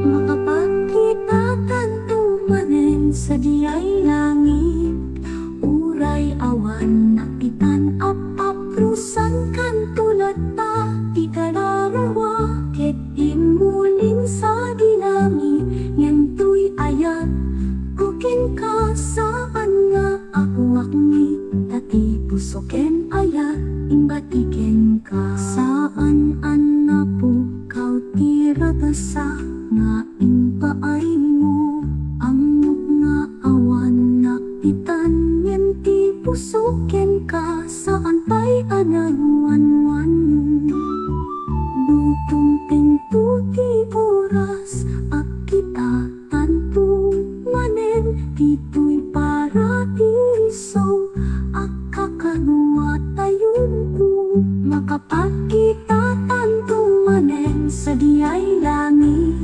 Makapagkita tanto manen sa diyay langit, uray awan nakitan aprusan kan tulad ta, ikararawa ket imulin sa dinami, ngentoy ayat kukin ka saan nga ako akni, tati pusoken ayat imbatiken ka saan na po kau tiratasa nga impaay mo amok nga awan nakitan ngenti pusoken ka saan pa'y anagwanwan butong pinto ti oras at kita tanto manen dito'y paradiso at kakagawa tayon ko makapagkita tanto manen sa diyay langit,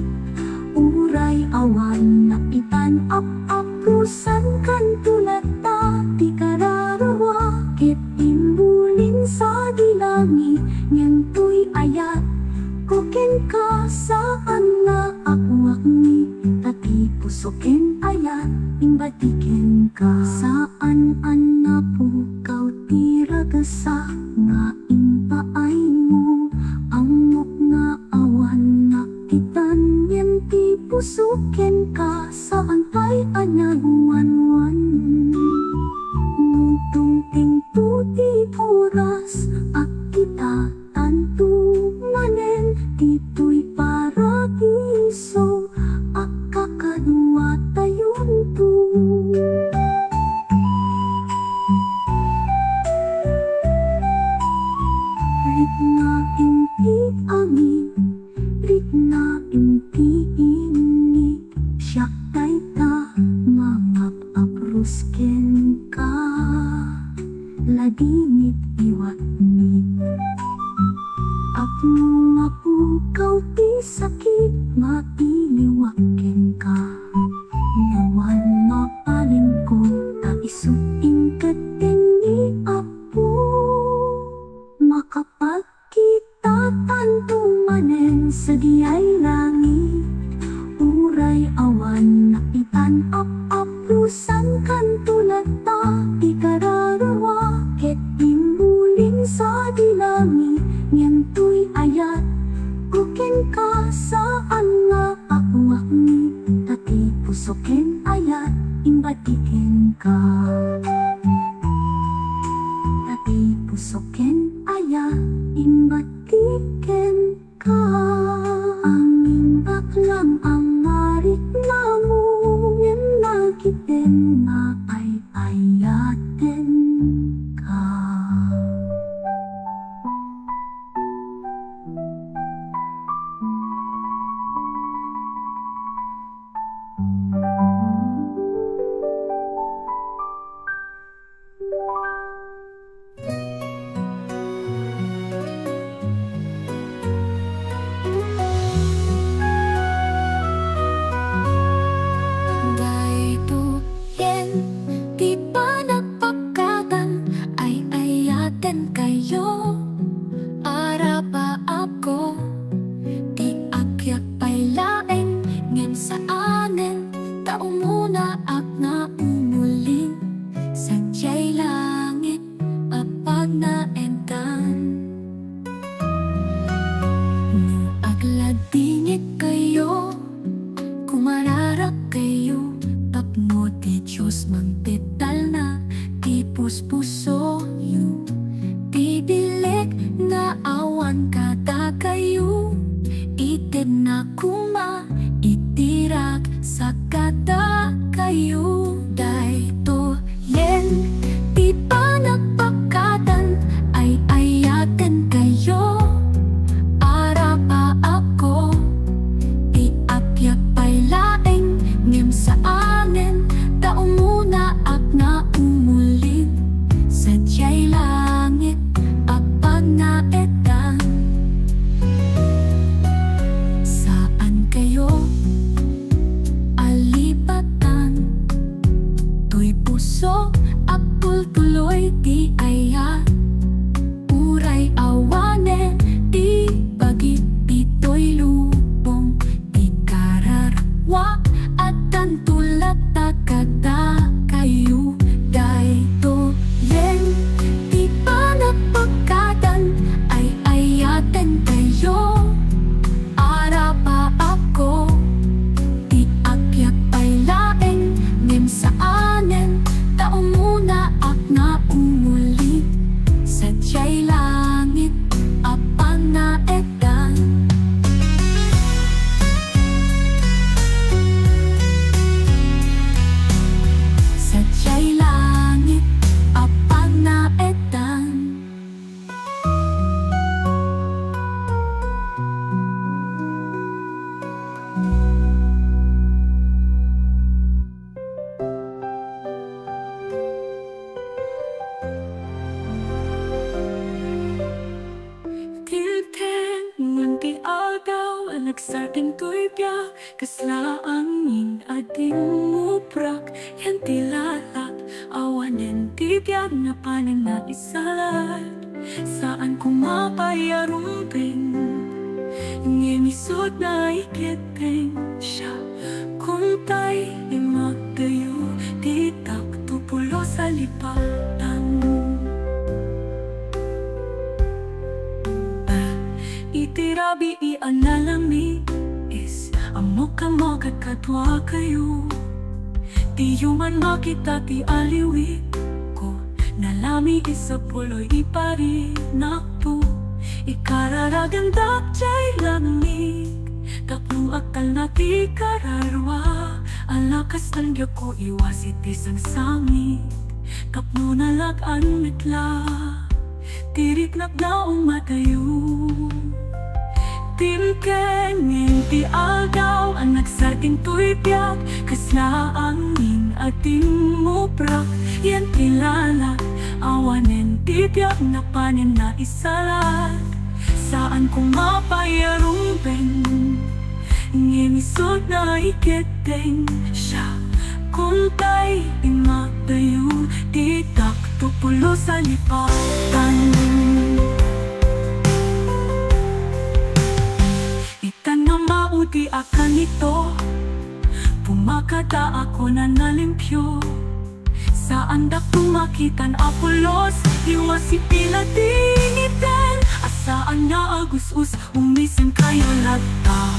uray awan nakitan aprusan kan tulad ta, di kararawa ket imbulin sa dinami, ngentoy ayat kuken ka saan nga ako akni, tati pusoken ayat imbatiken ka saan na po kau tiragasa nga impaay mo amok nga awan nakitan ngenti pusoken ka saan pa'y anagwanwan nutong tingto ti oras at kita tanto manen dito'y paradiso at kakadwa tayon to. Rit na inti amin, rit na inti ini, siyak tay ta mangap-aprusken ka, ladingit iwat-ngit. Apno kau ti sakit matiliwaken ka, nawan mapalin ko ta isuting kateng ni apo. Makapagkita tanto manen sa diyay langit, uray awan nakitan aprusan kan tulad ta, ikararawa ket imbulin sa dinami, ngentoy ayat kuken ka saan nga ako akni, tati pusoken ayat imbatiken ka, tati pusoken ayat imbatiken ka. Angin baklang ang marit na mo ngem nakiten na ay ayaten ka. Puso yu, tibilik na awan kada kayo. Sadyay langit apan naedan. Sadyay langit apan naedan. Ngunti agaw ang nagsarting tuibya, kaslaang ning ading muprak, yan tilalak, awanin tibiyag na panin na isalat. Saan kumapayarumpin, ngimisod na ikiting siya. Kung tay imagdayo, titak tupulo sa lipatan. Itirabi ianalami is amo ka magkakatwa kayo. Di yuman makita ti aliwit ko, nalami isa puloy iparinakto. Ikararagandak jay lamig, tapno akal na ti kararwa. Alakas talgyo ko iwasit isang sangit, kapno nalag-an mitla, tirik nakdaong matayo. Timkengin ti agaw ang nagsarting tuibyak, kaslaang ning ating muprak, yan kilala, awanin tibyak na panin na isalat. Saan kumapayarumpin, ngimisod na ikiting siya. Kung tay imagdayo, titak tupulo sa lipatan. Di akan ito, pumakata ako na nalimpyo. Saan dak tumakitan apulos, iwas ipinatingitan. Asaan nga agus-us, umisin kayo lagta.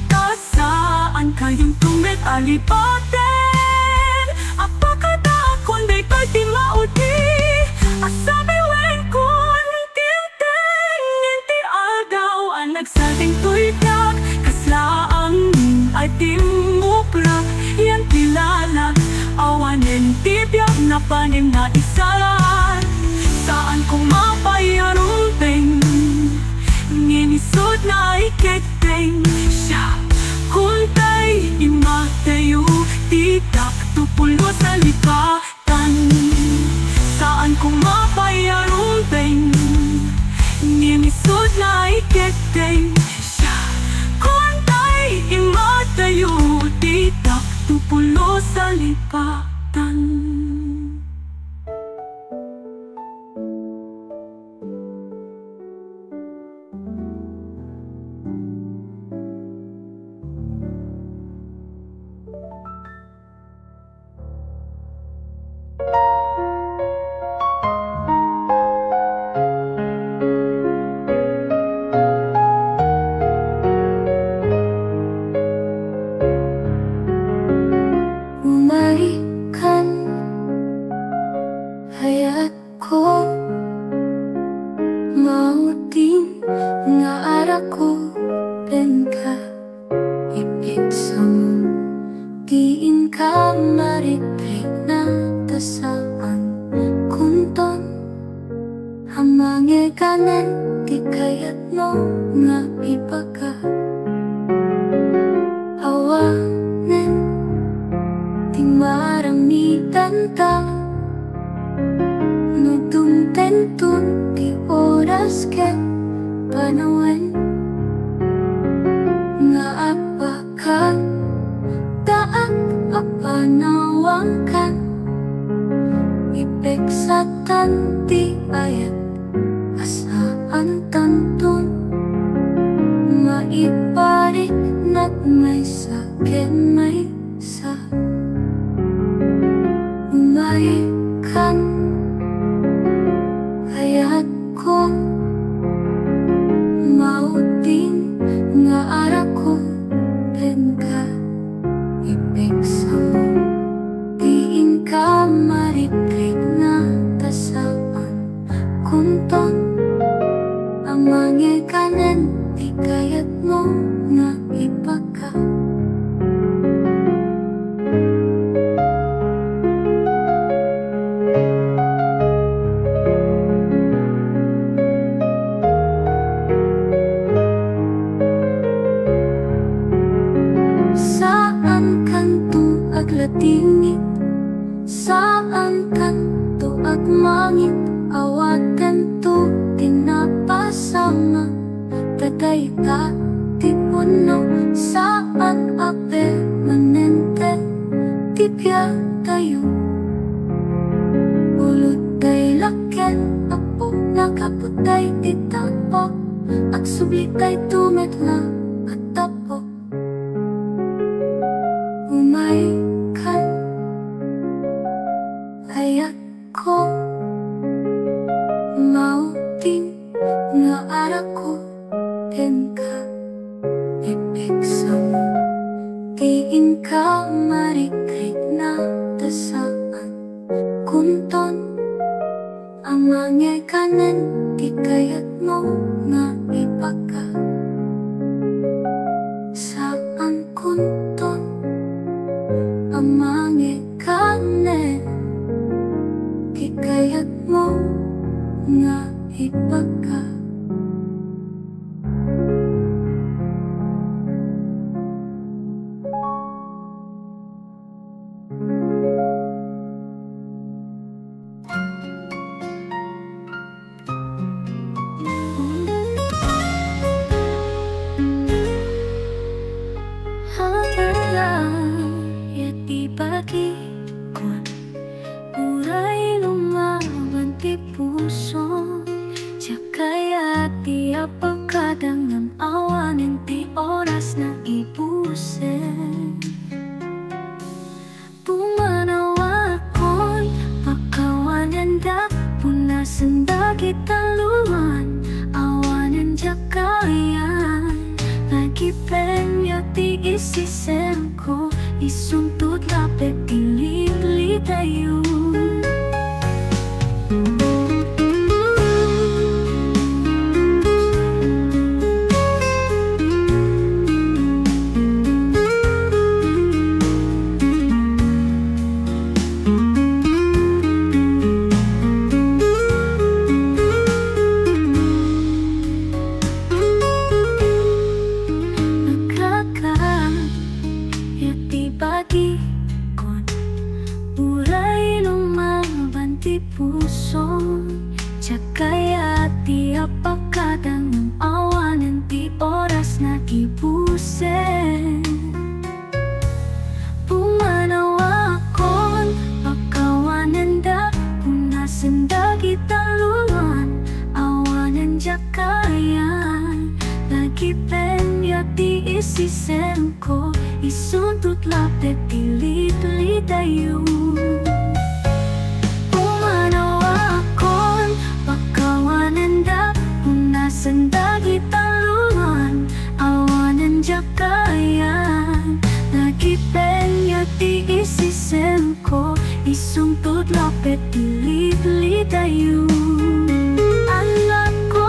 Kasaan kayong tumit alipaten. Apakata akong may pagtimaudi, asabi wen kun tinteng. Inti agaw ang nagsating tuibyak, kaslaang ating muprak, yan kilala, awanin tibyak na panim na isalat. Saan kumapayarumpin, nginisod na ikiting siya. Kung tay imagdayo, titak tupulo sa lipatan. Saan kumapayarumpin, nginisod na ikiting siya. Kung tay imagdayo, titak tupulo sa lipatan. Hayat ko mauting nga ara ko ben ka ipit sa mo, diin ka mariplik na tasaan kunton. Hamangi kanan di kayat mo nga ipaka awanen di maramitan ta. Nudung tentun di oras ket panawan nga apakan taak apanawang kan ipeksatan di ayat asaan tantun maiparik nat may sakit may sa umaikan hayat ko mauting nga ara ko ben ka ipeksa mo, diin ka mariplik na tasaan kunton. tibya tayo ulot tay laken apo nakaputay titapo at subli tay tumetla at tapo umay kan ayat ko mauting nga arako ten ka ipiksa mo tiin ka marikrit na tasaan kunton ang mangay kanen di kayat mo nga ipaka saan kunton ang mangay kanen di kayat mo nga ipaka. Yati pagi kon uray lumaban ti puso kaya ti apagkadang ng awanin ti oras na ipusin pumanawa kon pakawanan dak punasan dagit taluan awanan jakayan lagi penyo ti isisem ko isuntut lapet tilipli tayo pagi kon uray lumaban ti puso kaya ti apagkadang ng awanan ti oras na ipusin pumanawa kon pagkawanan da punasan dagit taluan awanan jakayan lagi penyo ti isisem ko isuntut lapet tilipli tayo pumanawa kon pagkawanan da punasan dagit taluan awanan jakayan lagi penyo ti isisem ko isuntut lapet tilipli tayo anak ko.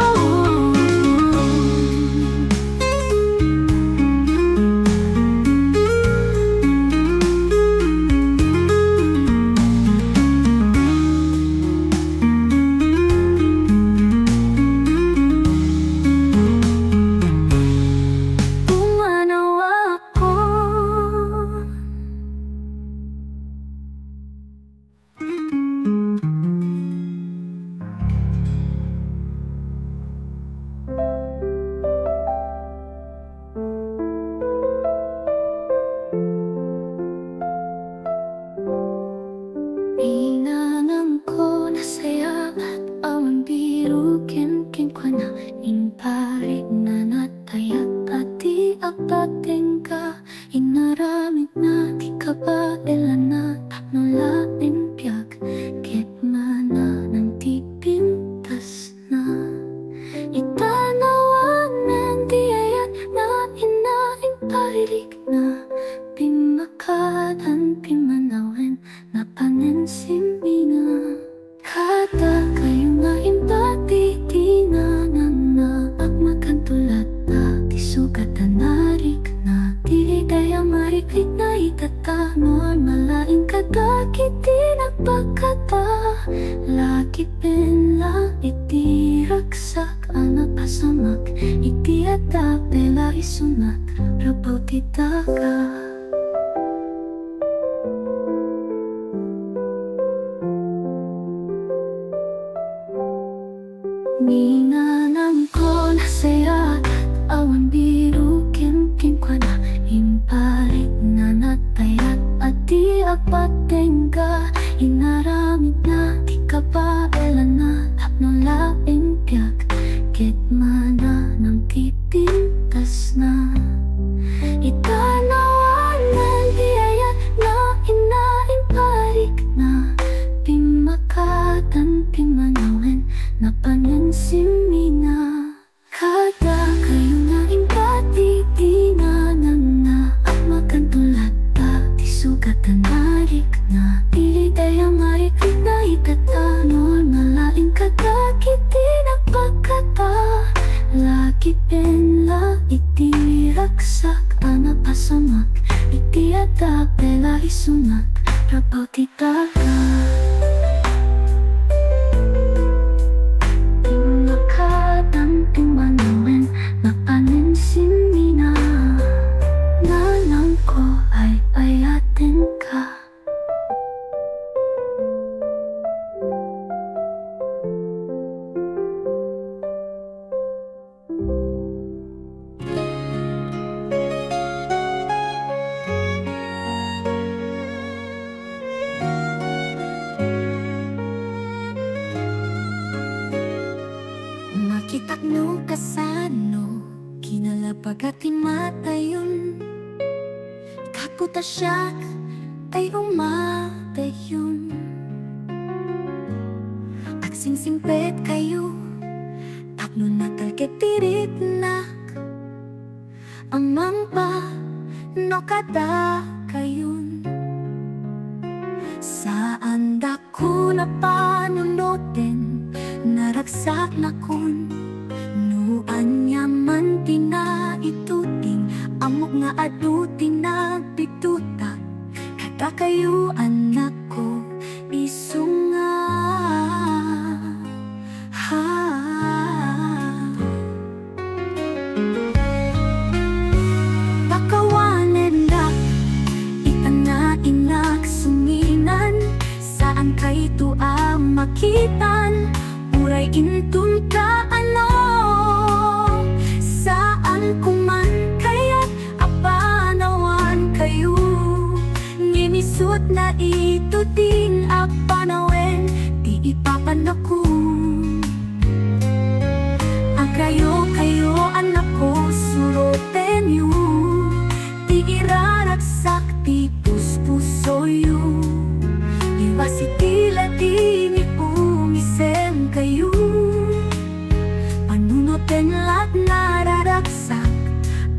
Inanang ko na saya at awan biru ken ko na impari na natayat at di apating ka inaramit na di ka ba na nula impyag ket mana ng di pintas na itanawanan di ayat na inaing parilig na pimakadan pimanawen na panensimina kata kayo nga impati di na agmakantulat na di sugatan narik na di daya mariklit na itatangon malaing kadakit di nagpagkata laki penla iti raksak anak pasamak iti atapela isunak rapaw titaka. Ninanang ko na saya at awan biru ken ko na impari na natayat at di kipenla iti raksak ana pasamak iti ada bela isunak rapaw ti daga tinakadang timanawen napaninsin mina nanang ko ay ayatin ka. Makitak no kasano kinalapagat matayon kaputasyak ay umatayon agsingsingpet kayo tapno natalketirit nak amang pa no kada kayon saan dako na panunoten naragsak na kun nuan niya man tinaituting amok nga aduting nagbituta kada kayo anak ko isunga ha pakawanen na itanainag suminan saan kay tuang makitan uray intun ka ano saan kuman kaya't apanawan kayo nginisot na ito ting apanawen di ipapanakun ang kayo anak ko suroten yu di iraragsak ti puspuso yu iwasitila di umisem kayo panunutin lahat nararagsak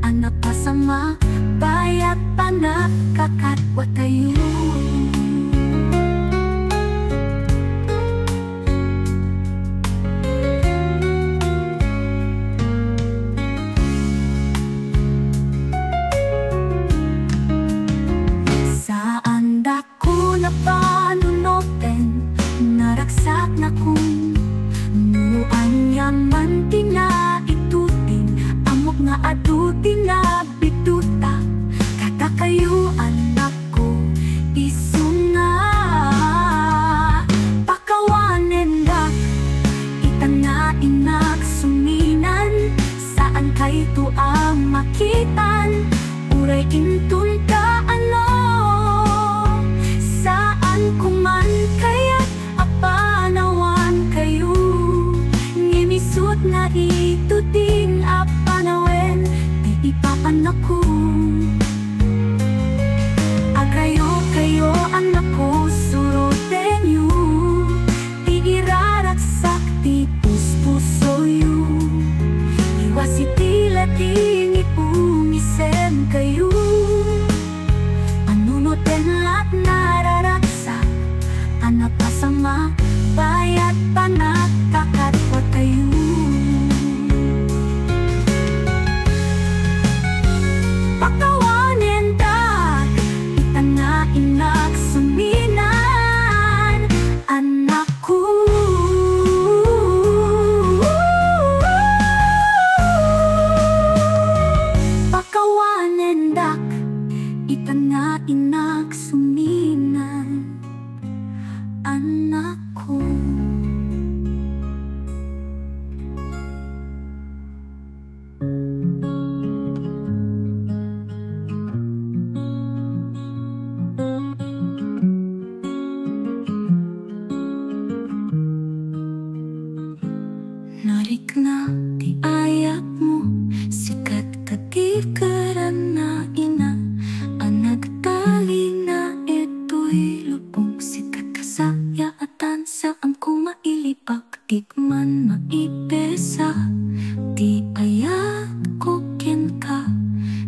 anak pasama bayat panak kakatwa tayo saan dako na panunutin naragsak na kung nuan yaman tinaituting amok nga aduting na bituta kata kayo anak ko isunga pakawanen da itanainag suminan saan kay tuang makitan uray intun ka ano saan kuman kaya't apanawan kayo ngimisot na ito din apanawen di ipapanakun kayo anak ko suroten yu di iraragsak ti puspuso yu iwasitila ting ipumisem kayo panunutin lahat nararagsak anak pasama bayat panak kakatwa tayo pakawanen tak itanainag suminan anak ko pakawanen dak itanainag suminan anak ko. Narik na di ayat mo sikat katigaran na ina anag tali na ito'y lupong sikat kasayatan saan ko mailipak tikman maipesa di ayat ko ken ka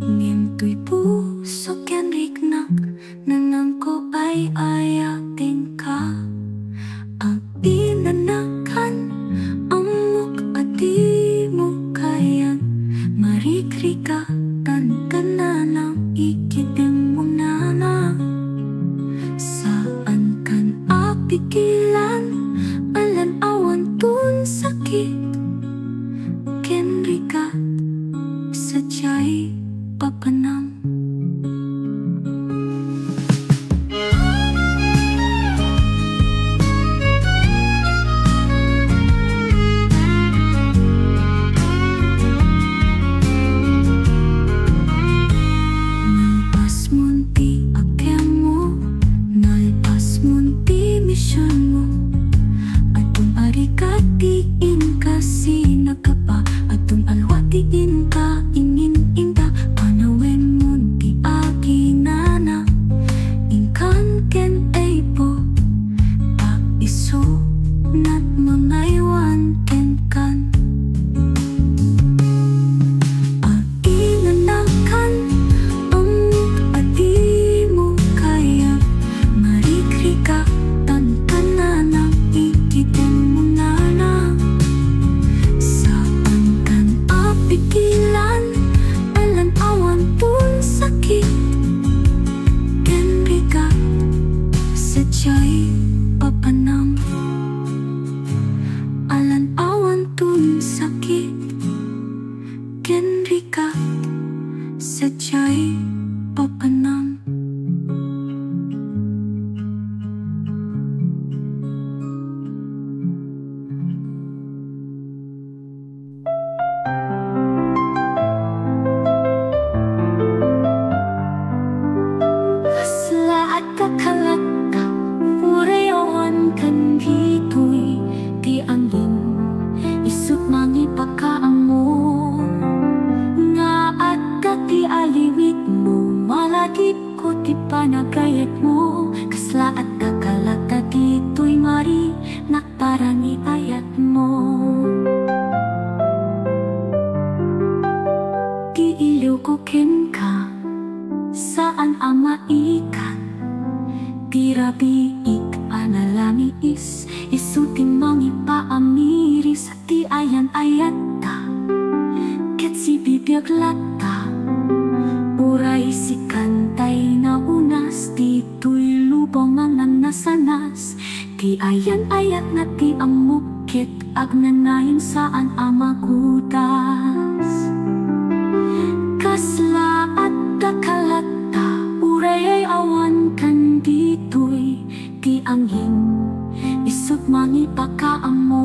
ngem to'y puso ken riknak nanang ko ay ayatin ka ang pinanakan amok at di mo kayan ko ken ka, saan ama ikan? Tirabiik analangis, isuting mangi paamiri sa ti ayan ayata. Ket si bibiyag lata, uray si kantay na unas, dito'y lubong ang nasanas. Ti ayan ayat na ti amukit, agnanayin saan amagutas. Kasla at kakalata, uray ay awan kan dito'y ti angin, isut mangi pakaamo.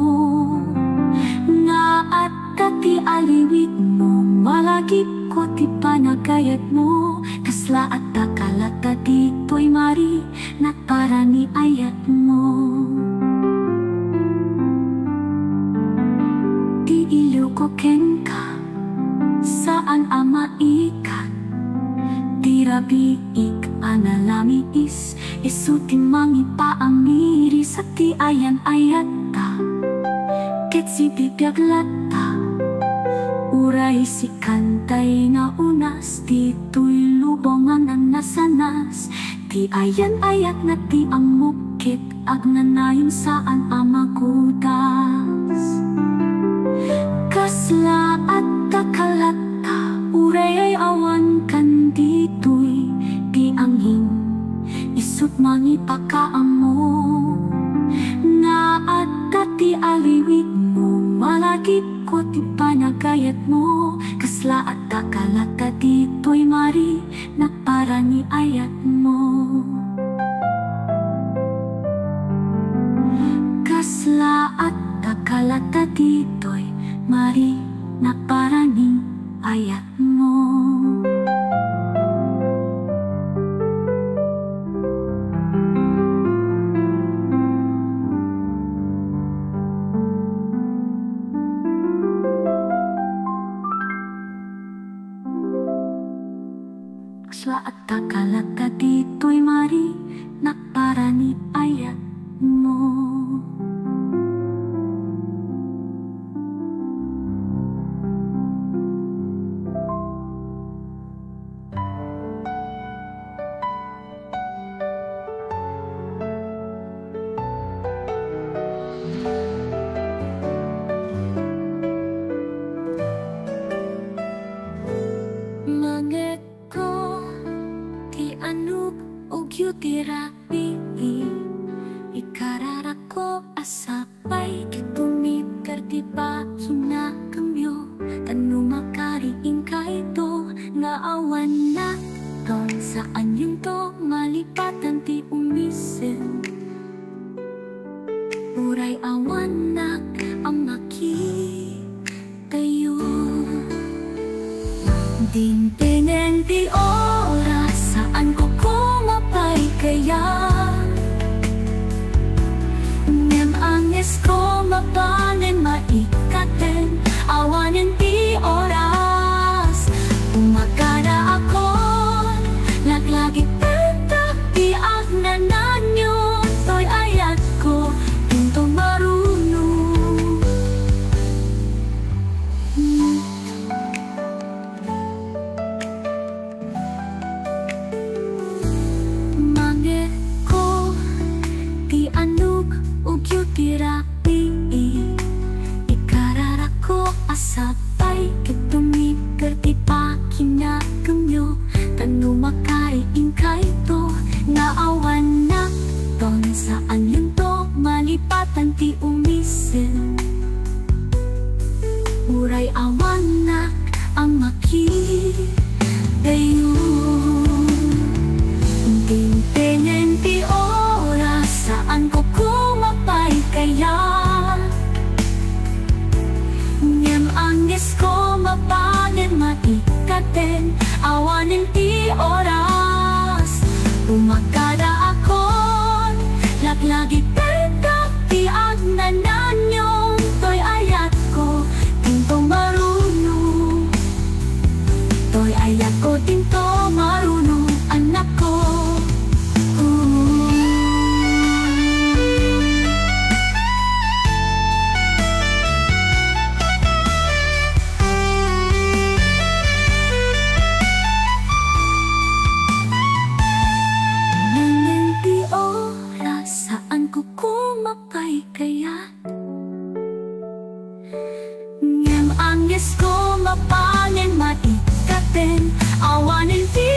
Nga at ti aliwit mo, malagi ko ti panagayat mo. Kasla at kakalata dito'y mari, na para ni ayat mo. Ti iliw ko ken ka, saan ama ikan? Tirabiik analangis, isuting mangi paamiri sa ti ayan ayata. Ket si bibiyag lata, uray si kantay na unas, dito'y lubongan ang nasanas. Ti ayan ayat na ti amukit, agnanayon saan amagutas. Kasla at kakalata, uray ay awan kan dito'y ti angin, isut mangi pakaamo. Nga at ti aliwit mo, malagi ko ti panagayat mo. Kasla at kakalata dito'y mari, na para ni ayat mo. Kasla at kakalata dito'y mari, na para ni ayat mo. Kasla at kakalata dito'y mari, na para ni ayat mo. Manget ko ti anuk ugyo ti rapi, ikarara ko asapay kitumikar ti baso na kamyo. Tanu makari ingkay to, nga awan na ton saan yun to, malipatan ti umisen. Uray awan na ang makitayo. Dingdingen ti oras, saan ko kumapay kaya? Ngem angis ko mapanen maikaten, awanin ti oras. Umakada ako, laglagi pentak ti agnanan yun, to'y ayat ko, pintong marunong. Manget ko ti anuk ugyo ti rapi, ikarara ko asapay kitumikar ti pakinagkamyo. Tanu makari ingkay to, nga awan na ton saan yun to, malipatan ti umisen. Uray awan na ang makitayo. Dingdingen ti oras, saan ko kumapay kaya? Ngem angis ko mapanen maikaten, awanin ti oras. Umakada akon, laglagi pentak ti agnanan yun, to'y ayat ko, tintong marunong. To'y ayat ko, tintong marunong, anak ko. Angis ko mapangin maikatin, awanin di